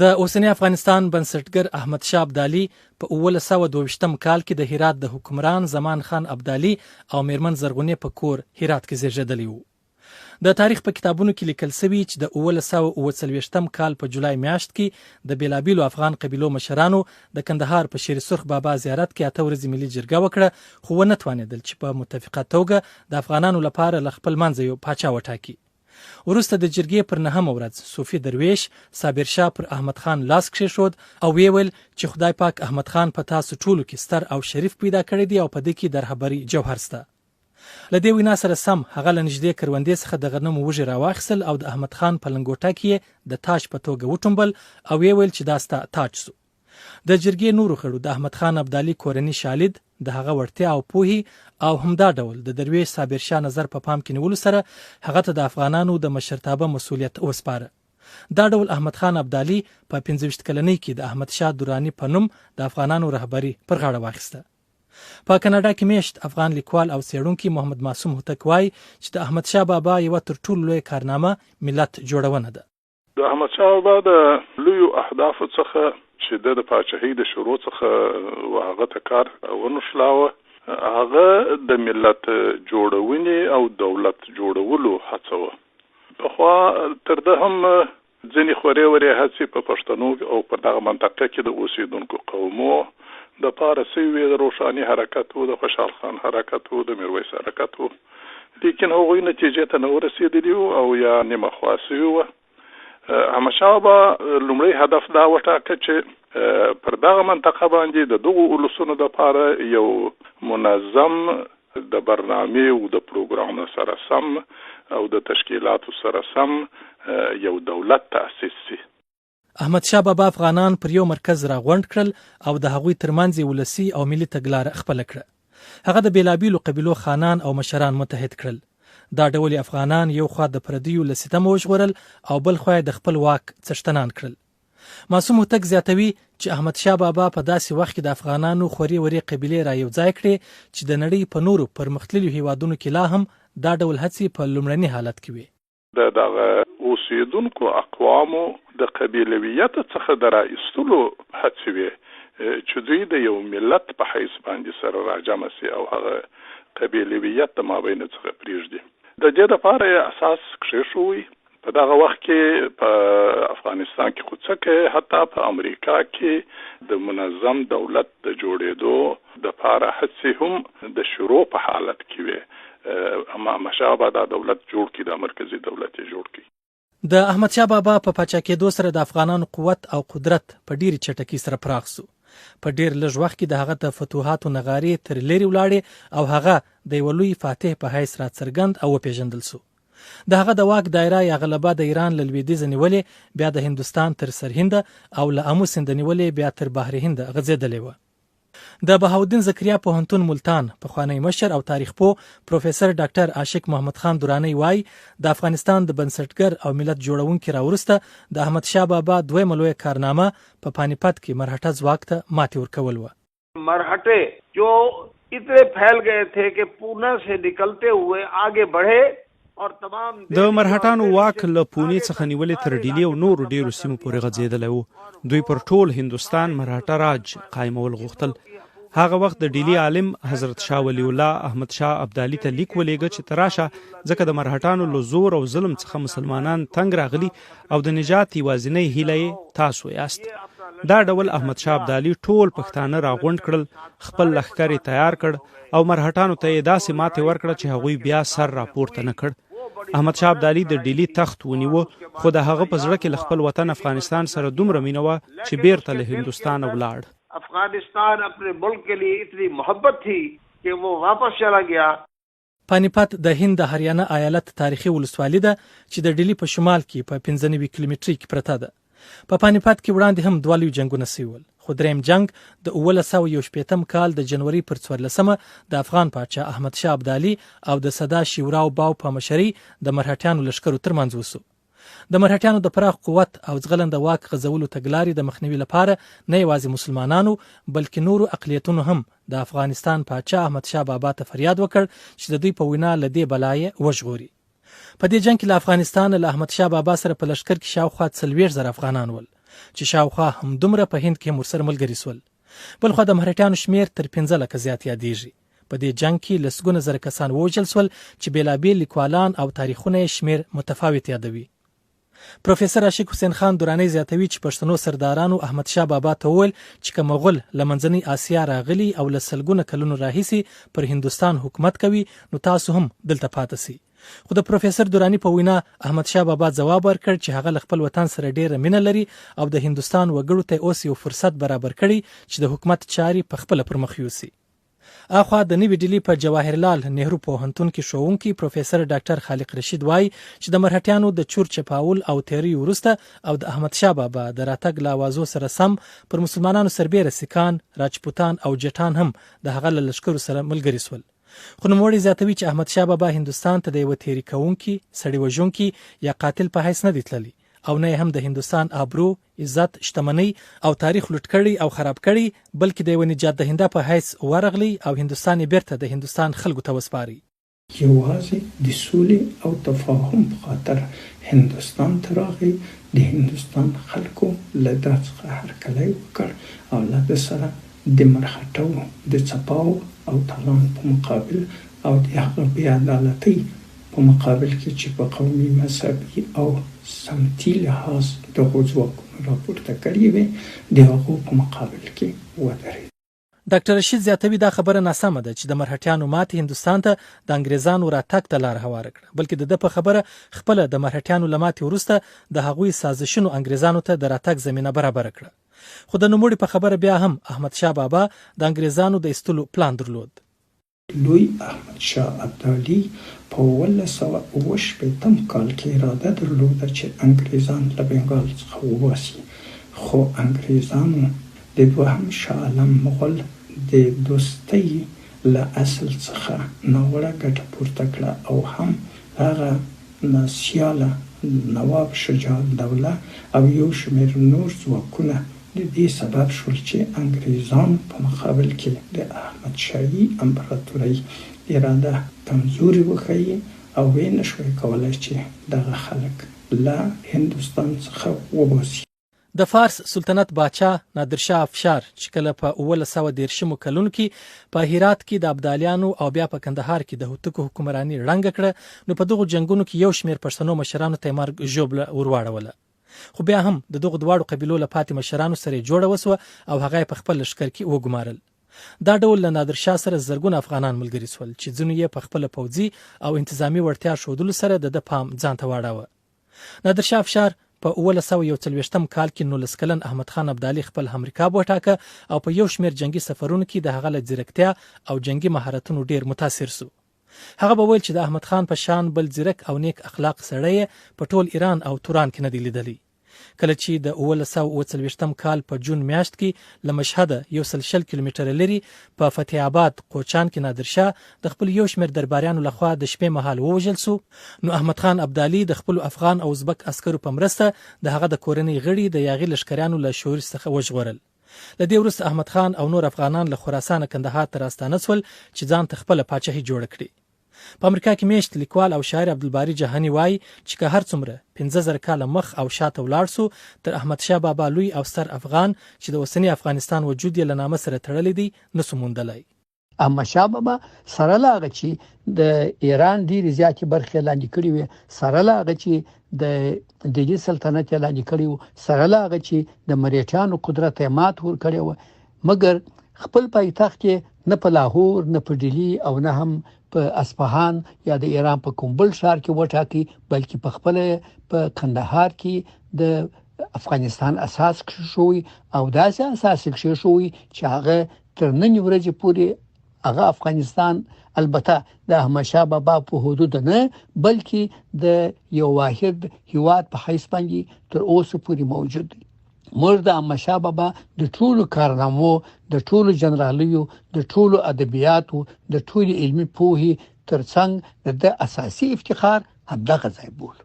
د اوسنی افغانستان بنسټګر احمد شاه ابدالي په 1922 کال کې د هرات د حکمران زمان خان ابدالي او میرمن زرغونې په کور هرات کې زیږیدلی وو. د تاریخ په کتابونو کې لیکل شوی چې د 1939 کال په جولای میاشت کې د بیلابیلو افغان قبیلو مشرانو د کندهار په شیر سرخ بابا زیارت کې 8 ورځې ملي جرګه وکړه، خو ونه توانېدل چې په متفقه توګه د افغانانو لپاره ل خپل منځه یو پاچا وټاکي. وروسته د جرګې پر 9مه ورځ صوفي درویش صابر شاه پر احمد خان لاس کېښود او ویل چې خدای پاک احمد خان په تاسو ټولو کې ستر او شریف پیدا کړی دی او په دې کې د رهبري جوهر شته. له دې وینا سره سم هغه له نږدې کروندې څخه د غنمو وږي راواخیستل او د احمد خان په لنګوټه کې د تاج په توګه وټومبل او ویل چې دا ستا تاج سو. د جرګې نورو غړو د احمد خان ابدالي کورنۍ شالید د هغه وړتیا او پوهې او همدا ډول د درویش صابر شاه نظر په پام کې نیولو سره هغه ته د افغانانو د مشرتابه مسؤلیت وسپاره. دا ډول احمد خان ابدالي په 15 کلنۍ کې د احمد شاه درانی په نوم د افغانانو رهبري پر غاړه واخیسته. په کاناډا کې میشت افغان لیکوال او څېړونکی محمد معصوم هوتک وایي چې د احمد شاه بابا یو تر ټولو لوی کارنامه ملت جوړونه ده. د احمد شاه بابا د لویو اهدافو څخه چې د پاچاهۍ د شروع څخه هغه ته کار ونشلاوه، هغه د ملت جوړونې او دولت جوړولو هڅه وه. پخوا تر ده هم ځینې خورې ورې هڅې په پښتنو او په دغه منطقه کې د اوسېدونکو قومو د پاره سوي د روښاني حرکت و، د خوشحال خان حرکت و، د میرویس حرکت و، لیکن هغوی نتیجې ته نه ورسېدلي وو او یا نیمه خوا سوي وه. احمد شاه بابا لومړی هدف دا وټاکه چې پر دغه منطقه باندې د دغو اولسونو دپاره یو منظم د برنامې او د پروګرام سره سم او د تشکیلاتو سره سم یو دولت تأسیس شي. احمد شاه بابا افغانان پر یو مرکز راغونډ کړل او د هغوی ترمنځ ولسی او ملي تګلاره خپله کړه. هغه د بیلابیلو قبیلو خانان او مشران متحد کړل. دا ډول افغانان یو خوا د پردیو له ستمه وژغورل او بل خوا د خپل واک څښتنان کړل. معصوم هوتک زیاتوي چې احمد شاه بابا په داسې وخت کې د افغانانو خوري وري قبیلې را یو ځای کړې چې د نړۍ په نورو پرمختللو هیوادونو کې لا هم دا ډول هڅې په لومړني حالت کې وي. دغه اوسېدونکو اقوامو د قبیلویت څخه د راایستلو هڅې وي چې دوی د یو ملت په حیث باندې سره راجمع سي او هغه قبیلویت د مابین څخه پرېږدي. د دې لپاره اساس کېښوي. په دغه وخت کې په افغانستان کې خو څه حتی په امریکا کې د منظم دولت د جوړېدو د لپاره هڅې هم د شروع په حالت کې وي. اما شاه بابا د دولت جوړ کړي، د مرکزی دولت جوړ کړي. د احمد شاه بابا په پاچا کېدو سره د افغانانو قوت او قدرت په ډېرې چټکۍ سره پراخ شو. په ډېر لږ وخت کې د هغه د فتوحاتو نغارې تر لرې ولاړې او هغه د یو لوی فاتح په حیث راڅرګند او وپېژندل شو. د هغه د واک دایره یا غلبه د ایران له لویدیځه نیولې بیا د هندوستان تر سرهند او له امو سیند نیولې بیا تر بحر هند غځېدلې وه. د بهاودین زکریا پوهنتون ملتان پخوانی مشر او تاریخ پوه پروفیسر ډاکټر عاشق محمد خان درانی وایي د افغانستان د بنسټګر او ملت جوړونکي راوروسته د احمد شاه بابا دویمه لویه کارنامه په پانیپت کې مرهټه ځواک ته ماتې ورکول وه. مرهټه جو اتنے پھیل گئے تھے کہ پونا سے نکلتے ہوئے آگے بڑھے اور تمام د مرهټانو واک له پونې څخه نیولې تر ډیلی او نورو ډیرو سیمو پورې غځېدلی وو. دوی پر ټول هندوستان مرهټه راج قایمول غوښتل. هغه وخت د ډیلی عالم حضرت شاه ولی الله احمد شاه ابدالي ته لیک ولېږه چې تراشه ځکه د مرهټانو له زور او ظلم څخه مسلمانان تنګ راغلي او د نجات یوازینۍ هیله تاسو یاست. دا ډول احمد شاه ابدالي ټول پښتانه راغونډ کړل، خپل لښکر تیار کړ او مرهټانو ته یې داسې ماتې ورکړه چې هغوی بیا سر راپورته نه کړ. احمد شاه ابدالي د ډیلی تخت ونیوه، خو د هغه په زړه کې له خپل وطن افغانستان سره دومره مینه وه چې بیرته له هندوستان ولاړ. افغانستان اپنے ملک کے لیے اتنی محبت تھی کہ وہ واپس چلا گیا. پانیپت د هند د هریانه ایالت تاریخي ولسوالي ده چې د ډیلی په شمال کې په 95 کیلومترۍ کې پرته ده. په پانیپت کې وړاندې هم دوه لوی جنګونه سوي ول، خو دریم جنګ د 1918 کال د جنوري پر 14مه د افغان پاچا احمد شاه ابدالي او د سدا شیوراو باو په مشرۍ د مرهټیانو لښکرو ترمنځ وسو. د مرهټیانو د پراخ قوت او ځغلنده واک غځولو تګلارې د مخنیوي لپاره نه یوازې مسلمانانو بلکې نورو اقلیتونو هم د افغانستان پاچا احمد شاه بابا ته فریاد وکړ چې د دوی په وینا له دې بلایې وژغوري. په دې جنګ کې له افغانستان له احمد شاه بابا سره په لښکر کې شاوخوا 40,000 افغانان ول. چې شاوخوا همدومره په هند کې ورسره ملګري سول. بلخوا د مرهټیانو شمیر تر 15 لکه زیات یادېږي. په دې جنگ کې لسګونه زره کسان ووژل سول چې بیلابیل لیکوالان او تاریخونه شمیر متفاوت یادوي. پروفیسور عاشق حسین خان درانی زیاتوي چې پښتنو سردارانو احمد شاه بابا ته وویل چې که مغول له منځنۍ آسیا راغلي او له سلګونه کلونو راهیسې پر هندوستان حکومت کوي نو تاسو هم دلته پاتې سئ. خو د پروفیسور درانی په وینا احمد شاه بابا ځواب ورکړ چې هغه له خپل وطن سره ډیره مینه لري او د هندوستان وګړو ته اوس یو فرصت برابر کړي چې د حکومت چاري په خپل پر مخ یوسي. اخوا د نوې ډیلی په جواهرلال نهرو پوهنتون کې ښوونکی پروفیسور ډاکټر خالق رشید وایي چې د مرهټیانو د چور چپاول او تیری وروسته او د احمد شاه بابا د راتګ له اوازو سره سم پر مسلمانانو سربیره سیکان، راجپوتان او جټان هم د هغه له لښکرو سره ملګري سول. خو نوموړی زیاتوي چې احمد شاه بابا هندوستان ته د یوه تیری کوونکي، سړي وژونکي یا قاتل په حیث نه دی تللی او نه هم د هندوستان آبرو، عزت، شتمنۍ او تاریخ لوټ کړي او خراب کړي، بلکې د یوه نجات دهنده په حیث ورغلی او هندوستان یې بیرته د هندوستان خلکو ته وسپاري. یوازې د سولې او تفاهم په خاطر هندوستان ته راغی. د هندوستان خلکو له ده څخه هرکلی وکړ او له ده سره د مرهټو د څپاو او تالان په مقابل او د هغه بې عدالتۍ په مقابل کې چې په قومي، مذهبي او سمتي لحاظ دغو ځواکونو راپورته کړي وې د هغو په مقابل کې ودرېد. ډاکټر رشید زیاتوي دا خبره ناسمه ده چې د مرهټیانو ماتې هندوستان ته د انګریزانو راتګ ته لار هواره کړه، بلکې د ده په خبره خپله د مرهټیانو له ماتې وروسته د هغوی سازشونو انګریزانو ته د راتګ زمینه برابره کړه. خو د نوموړي په خبره بیا هم احمد شاه بابا د انګریزانو د ایستلو پلان درلود. لوی احمد شاه ابدالي په 1918 کال کې اراده درلوده چې انګریزان له بنګال څخه وباسي، خو انګریزانو د دوهم شاه عالم مغول د دوستۍ له اصل څخه ناوړه ګټه پورته کړه او هم هغه سیاله نواب شجاع الدوله او یو شمېر نور ځواکونه د دې سبب شول چې انګریزان په مقابل کې د احمد شاهي امپراتورۍ اراده کمزوري وښیي او ویې نشوای کولی چې دغه خلک له هندوستان څخه وباسي. د فارس سلطنت باچا نادرشاه افشار چې کله په 1913 کلونو کې په هرات کې د ابدالیانو او بیا په کندهار کې د هوتکو حکمراني ړنګه کړه، نو په دغو جنگونو کې یو شمېر پښتنو مشرانو ته مرګ ژوبله ورواړوله. خو بیا هم د دغو دواړو قبیلو له پاتې مشرانو سره جوړه وسوه او هغه په خپل لښکر کې وګمارل. دا ډول له نادرشاه سره زرګونه افغانان ملګري سول چې ځینو یې په خپله پوځي او انتظامي وړتیا ښودلو سره د پام ځان ته واړاوه. نادرشاه افشار په 1941 کال کې 19 کلن احمد خان ابدالي خپل همرکاب وټاکه او په یو شمېر جنگي سفرونو کې د هغه له ځیرکتیا او جنگي مهارتونو ډیر متاثر سو. هغه به ویل چې د احمد خان په شان بل ځیرک او نیک اخلاق سړی په ټول ایران او توران کې نه دی لیدلی. کله چې د 1940 کال په جون میاشت کې له مشهده 160 کیلومتره لري په فتح آباد قوچان کې نادرشاه د خپل یو شمېر درباریانو لخوا د شپې مهال ووژل سو، نو احمد خان ابدالي د خپل افغان او ازبک عسکرو په مرسته د هغه د کورنۍ غړي د یاغي لښکریانو له شورش څخه وژغورل. له دې وروسته احمد خان او نور افغانان له خراسان کندهار ته راستانه سول چې ځان ته خپله پاچاهي جوړه کړي. په امریکا کې میشت لیکوال او شاعر عبدالباري جهاني وایي چې که هر څومره 15,000 کاله مخ او شاته ولاړ سو تر احمد شاه بابا لوی او ستر افغان چې د اوسني افغانستان وجود یې له نامه سره تړلی دی نسو موندلی. احمد شاه بابا سره له هغه چې د ایران ډېرې زیاتې برخې لاندې کړې وې، سره له هغه چې د دهلي سلطنت یې لاندې کړی و، سره له هغه چې د مرهټیانو قدرت یې مات ورکړی و، مګر خپل پایتخت یې نه په لاهور، نه په ډیلي او نه هم په اصفهان یا د ایران په کوم بل ښار کې وټاکي، بلکې په خپل په کندهار کې د افغانستان اساس کېښوی او داسې اساس کېښوی چې هغه تر نن ورځې پورې هغه افغانستان البته د احمد شاه بابا په حدود نه بلکې د یو واحد هیواد په حیث باندې تر اوسه پورې موجود دی. موږ د احمد شاه بابا د ټولو کارنامو، د ټولو جنرالیو، د ټولو ادبیاتو، د ټولو علمي پوهې ترڅنګ د اساسي افتخار همدغه ځای بولو.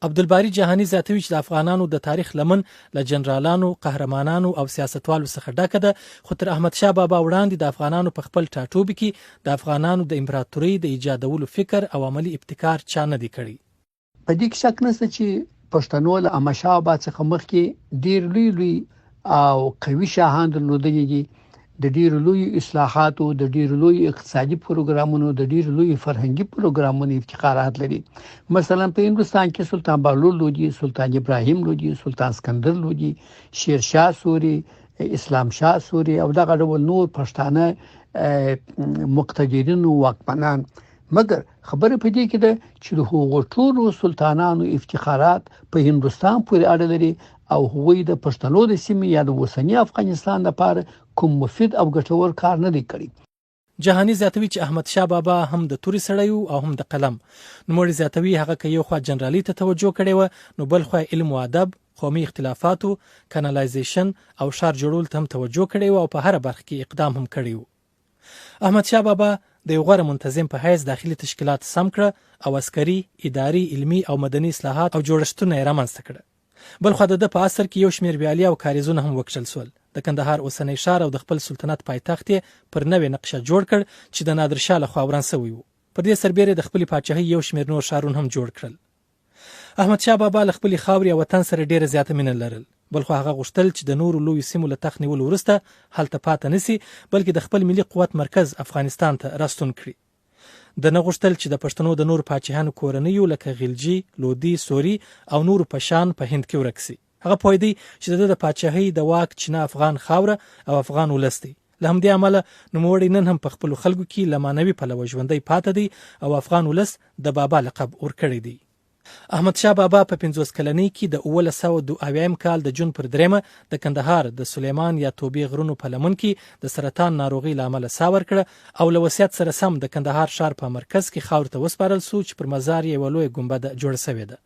عبدالباري جهاني زیاتوي چې د افغانانو د تاریخ لمن له جنرالانو، قهرمانانو او سیاستوالو څخه ډکه ده، خو تر احمد شاه بابا وړاندې د افغانانو په خپل ټاټوبي کې د افغانانو د امپراتورۍ د ایجادولو فکر او عملی ابتکار چا نه دی کړی. په دې کې شک نشته چې پښتنو له احمدشاه بابا څخه مخکې ډیر لوی او قوي شاهان درلودلي دي، د ډیر لوی اصلاحاتو، د ډیر لوی اقتصادي پروګرامونو، د ډیر لوی فرهنګي پروګرامونو افتخارات لري. مثلا په هندستان کې سلطان بهلول لودي، سلطان ابراهیم لودي، سلطان اسکندر لودي، شیرشاه سوري، اسلام شاه سوري او دغه ډول نور پښتانه مقتدرین او واکمنان. مګر خبره په دې کې ده چې د هغو ټولو سلطانانو افتخارات په هندستان پورې اړه لري او هغوی د پښتنو د سیمې یا د اوسنی افغانستان لپاره کوم مفید او ګټور کار نه دی کړی. جهاني زیاتوي چې احمد شاه بابا هم د توري سړی او هم د قلم. نوموړي زیاتوي هغه که یو خوا جنرالي ته توجه کړې و نو بل خوا علم او ادب، قومي اختلافاتو، کانالایزیشن او ښار جوړول ته هم توجه کړې و او په هر برخه کې اقدام هم کړی و. احمد شاه بابا د یو غوره منتظم په حیث داخلي تشکیلات سم کړه او عسکري، اداري، علمي او مدني اصلاحات او جوړښتونه یې رامنځته کړه. بل خو د په عصر کې یو شمېر ویالې او کاریزونه هم وکشل شول. د کندهار اوسنی ښار او د خپل سلطنت پایتخت پر نوې نقشه جوړ کړ چې د نادر شاه لخوا وران شوی و. پر دې سربېره د خپلې پاچاهۍ یو شمېر نور ښارونه هم جوړ کړل. احمد شاه بابا له خپلې خاورې او وطن سره ډېره زیاته مینه لرل. بل خو هغه غوښتل چې د نورو لویو سیمو له تخت نیولو وروسته هلته پاتې نشي، بلکې د خپل ملي قوت مرکز افغانستان ته راستون کړي. د نه غوښتل چې د پښتنو د نورو پاچاهانو کورنیو لکه غلجي، لودي، سوري او نورو په شان په هند کې ورک شي. هغه پوهېدی چې د پاچاهۍ د واک چینه افغان خاوره او افغان ولس دی. له همدې امله نوموړی نن هم په خپلو خلکو کې له معنوي پلوه ژوندی پاتې دی او افغان ولس د بابا لقب ورکړی دی. احمد شاه بابا په 50 کلنۍ کې د 1902 کال د جون پر 3 د کندهار د سلیمان یا توبې غرونو په لمن کې د سرطان ناروغي له امله ساه ورکړه او له وصیت سره سم د کندهار ښار په مرکز کې خاور ته وسپارل شو چې پر مزار یې یوه لویه ګنبده جوړه شوې ده.